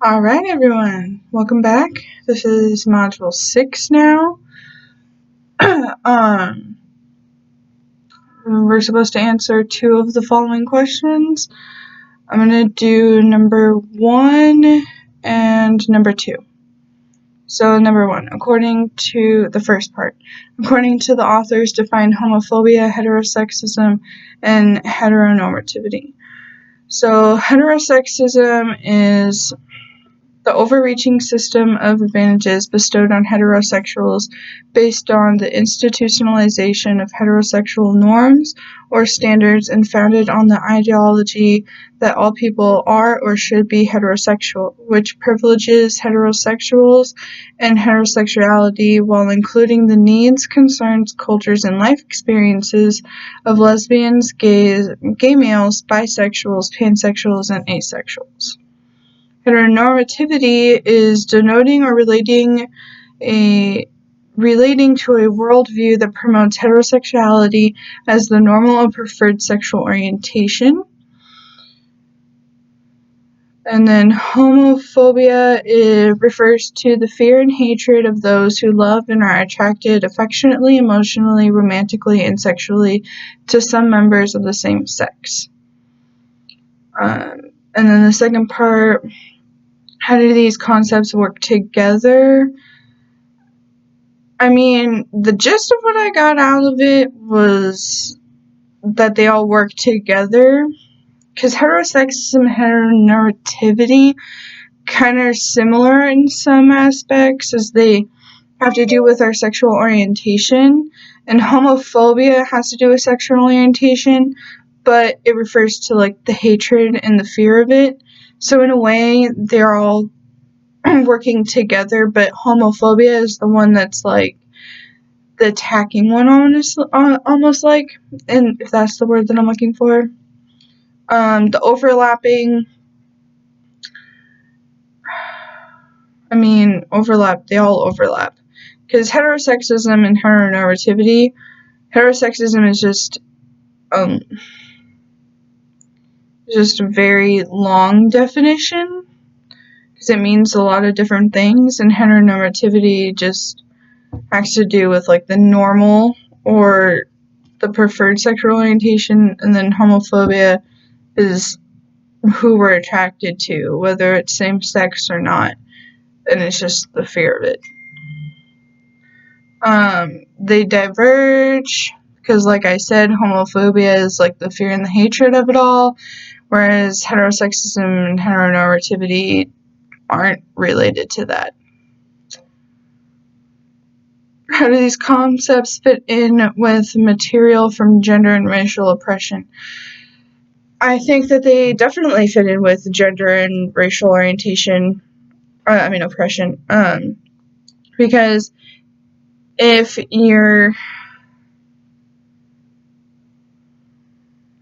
Alright, everyone. Welcome back. This is Module 6 now. um, we're supposed to answer 2 of the following questions. I'm going to do number 1 and number 2. So, number 1, according to the first part, according to the authors, define homophobia, heterosexism, and heteronormativity. So, heterosexism is the overreaching system of advantages bestowed on heterosexuals based on the institutionalization of heterosexual norms or standards and founded on the ideology that all people are or should be heterosexual, which privileges heterosexuals and heterosexuality while including the needs, concerns, cultures, and life experiences of lesbians, gay males, bisexuals, pansexuals, and asexuals. Heteronormativity is denoting or relating to a worldview that promotes heterosexuality as the normal or preferred sexual orientation. And then homophobia, it refers to the fear and hatred of those who love and are attracted affectionately, emotionally, romantically, and sexually to some members of the same sex. And then the second part, how do these concepts work together? I mean, the gist of what I got out of it was that they all work together, because heterosexism and heteronormativity kind of similar in some aspects, as they have to do with our sexual orientation, and homophobia has to do with sexual orientation, but it refers to like the hatred and the fear of it. So in a way, they're all working together, but homophobia is the one that's like the attacking one, almost like, and if that's the word that I'm looking for. The overlapping, they all overlap, because heterosexism and heterosexism is just a very long definition, because it means a lot of different things, and heteronormativity just has to do with like the normal or the preferred sexual orientation, and then homophobia is who we're attracted to, whether it's same sex or not, and it's just the fear of it. They diverge because, like I said, homophobia is like the fear and the hatred of it all, whereas heterosexism and heteronormativity aren't related to that. How do these concepts fit in with material from gender and racial oppression? I think that they definitely fit in with gender and racial orientation, oppression, because if you're,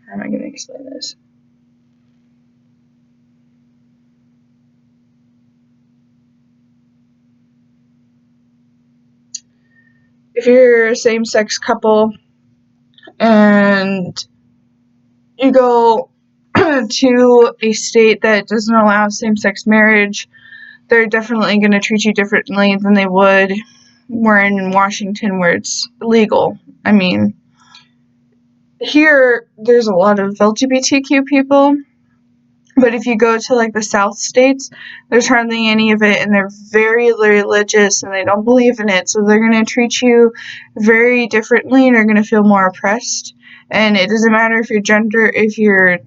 how am I going to explain this? If you're a same-sex couple and you go to a state that doesn't allow same-sex marriage, they're definitely going to treat you differently than they would were in Washington, where it's legal. I mean, here there's a lot of LGBTQ people, but if you go to like the South states, there's hardly any of it, and they're very religious and they don't believe in it, so they're going to treat you very differently and are going to feel more oppressed. And it doesn't matter if you're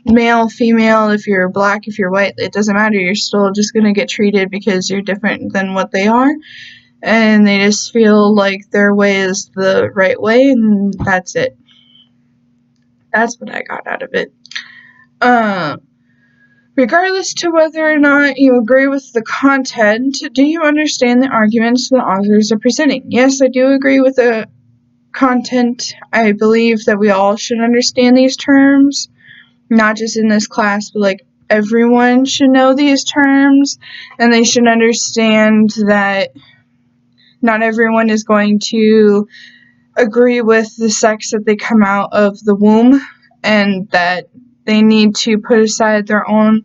male, female, if you're black, if you're white, it doesn't matter. You're still just going to get treated because you're different than what they are, and they just feel like their way is the right way, and that's it. That's what I got out of it. Regardless to whether or not you agree with the content, do you understand the arguments the authors are presenting? Yes, I do agree with the content. I believe that we all should understand these terms, not just in this class, but like everyone should know these terms, and they should understand that not everyone is going to agree with the sex that they come out of the womb, and that they need to put aside their own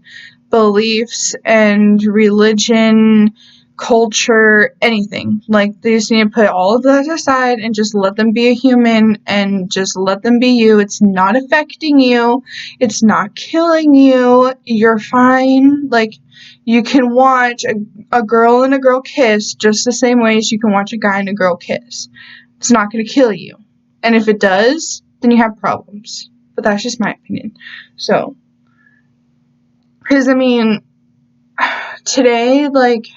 beliefs and religion, culture, anything. Like, they just need to put all of that aside and just let them be a human and just let them be you. It's not affecting you. It's not killing you. You're fine. Like, you can watch a girl and a girl kiss just the same way as you can watch a guy and a girl kiss. It's not going to kill you. And if it does, then you have problems. But that's just my opinion. So, because, I mean, today, like,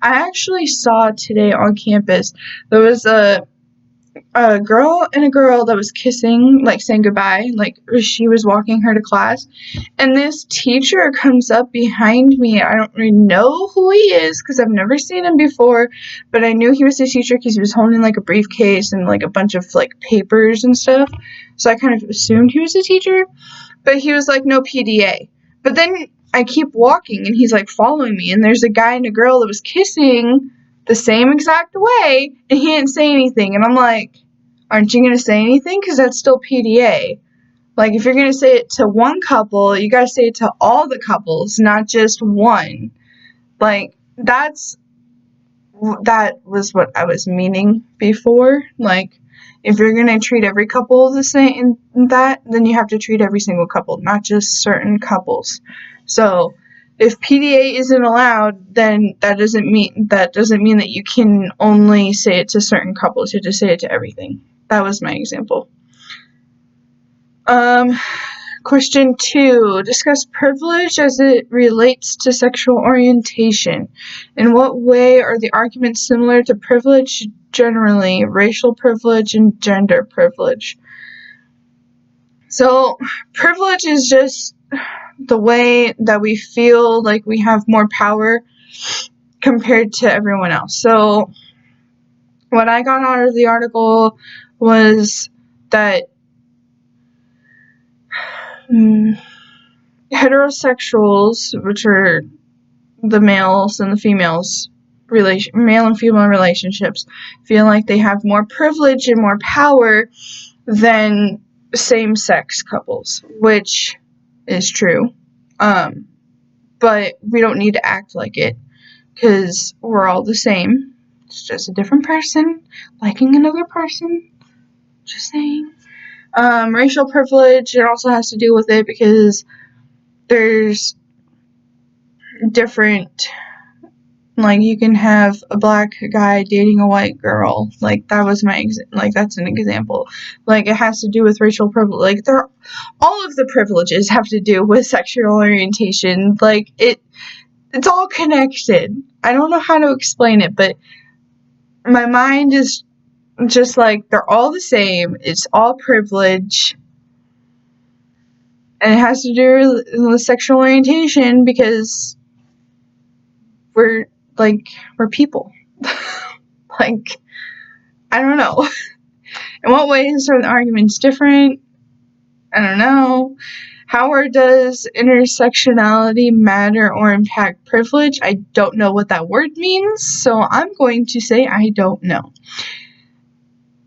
I actually saw today on campus, there was a girl and a girl that was kissing, like, saying goodbye, like, she was walking her to class, and this teacher comes up behind me. I don't really know who he is, because I've never seen him before, but I knew he was the teacher because he was holding, like, a briefcase and, like, a bunch of, like, papers and stuff, so I kind of assumed he was a teacher, but he was like, no PDA. But then I keep walking, and he's, like, following me, and there's a guy and a girl that was kissing the same exact way, and he didn't say anything, and I'm like, aren't you going to say anything? Because that's still PDA. Like, if you're going to say it to one couple, you got to say it to all the couples, not just one. Like, that was what I was meaning before. Like, if you're going to treat every couple the same, then you have to treat every single couple, not just certain couples. So, if PDA isn't allowed, then that doesn't mean that you can only say it to certain couples. You have to say it to everything. That was my example. Question 2. Discuss privilege as it relates to sexual orientation. In what way are the arguments similar to privilege generally, racial privilege and gender privilege? So, privilege is just the way that we feel like we have more power compared to everyone else. So, what I got out of the article was that heterosexuals, which are the males and the females, male and female relationships, feel like they have more privilege and more power than same-sex couples, which is true. But we don't need to act like it, because we're all the same. It's just a different person liking another person. Just saying. Racial privilege, it also has to do with it because there's different, like, you can have a black guy dating a white girl. Like, that was that's an example. Like, it has to do with racial privilege. Like, all of the privileges have to do with sexual orientation. Like, it's all connected. I don't know how to explain it, but my mind is just like, they're all the same. It's all privilege. And it has to do with sexual orientation because we're people. Like, I don't know. In what ways are the arguments different? I don't know. How does intersectionality matter or impact privilege? I don't know what that word means, so I'm going to say I don't know.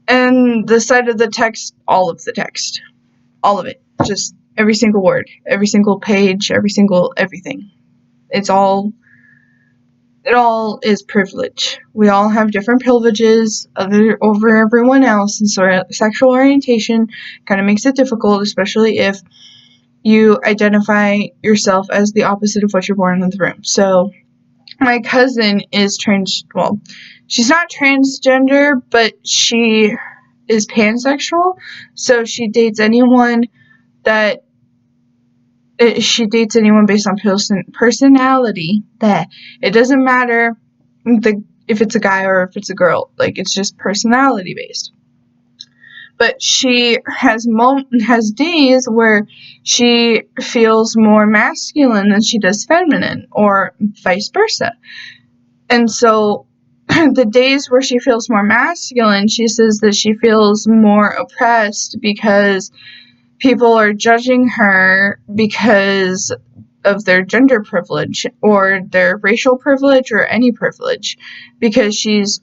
And the side of the text, all of the text. All of it. Just every single word, every single page, everything. It all is privilege. We all have different privileges over everyone else, and so sexual orientation kind of makes it difficult, especially if you identify yourself as the opposite of what you're born into the room. So, my cousin is she's not transgender, but she is pansexual, so she dates anyone based on personality. That it doesn't matter if it's a guy or if it's a girl. Like, it's just personality based. But she has days where she feels more masculine than she does feminine, or vice versa. And so the days where she feels more masculine, she says that she feels more oppressed because people are judging her because of their gender privilege or their racial privilege or any privilege, because she's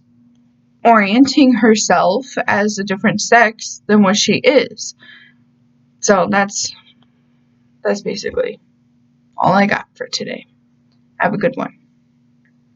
orienting herself as a different sex than what she is. So that's basically all I got for today. Have a good one.